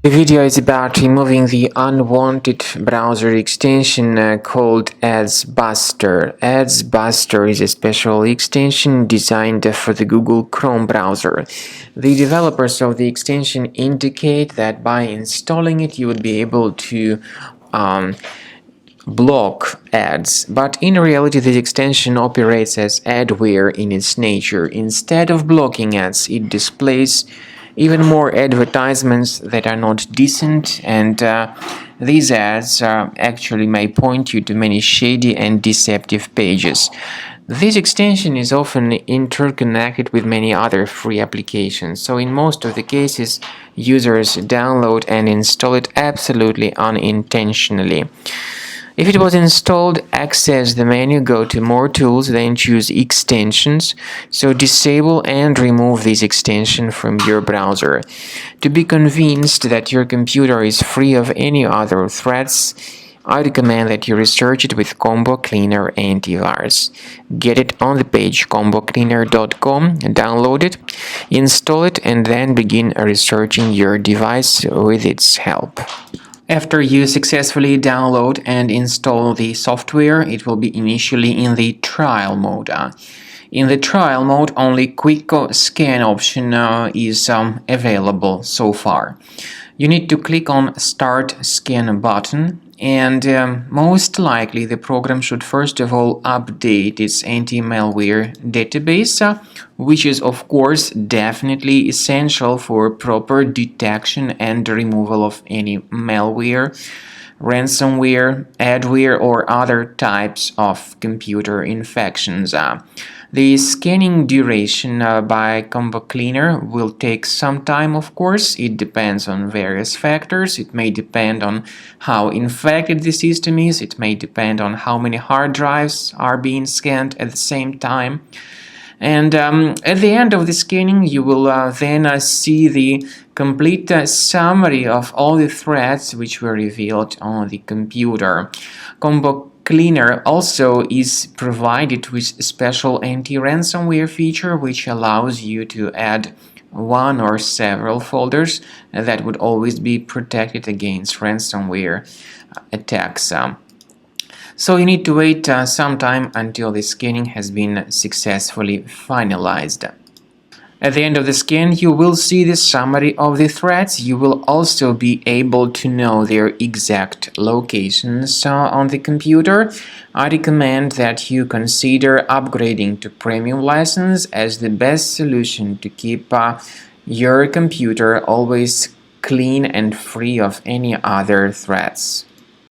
The video is about removing the unwanted browser extension called AdsBuster. AdsBuster is a special extension designed for the Google Chrome browser. The developers of the extension indicate that by installing it, you would be able to block ads, but in reality this extension operates as adware in its nature. Instead of blocking ads, it displays even more advertisements that are not decent, and these ads actually may point you to many shady and deceptive pages. This extension is often interconnected with many other free applications, so in most of the cases, users download and install it absolutely unintentionally. If it was installed, access the menu, go to More Tools, then choose Extensions. So disable and remove this extension from your browser. To be convinced that your computer is free of any other threats, I recommend that you research it with Combo Cleaner Antivirus. Get it on the page combocleaner.com, download it, install it, and then begin researching your device with its help. After you successfully download and install the software, it will be initially in the trial mode. In the trial mode, only Quick Scan option is available so far. You need to click on Start Scan button, and most likely the program should first of all update its anti-malware database, which is of course definitely essential for proper detection and removal of any malware, ransomware, adware, or other types of computer infections. The scanning duration by Combo Cleaner will take some time, of course. It depends on various factors. It may depend on how infected the system is. It may depend on how many hard drives are being scanned at the same time. And at the end of the scanning, you will then see the complete summary of all the threats which were revealed on the computer. Combo Cleaner also is provided with a special anti-ransomware feature which allows you to add one or several folders that would always be protected against ransomware attacks. So you need to wait some time until the scanning has been successfully finalized. At the end of the scan, you will see the summary of the threats. You will also be able to know their exact locations on the computer. I recommend that you consider upgrading to premium license as the best solution to keep your computer always clean and free of any other threats.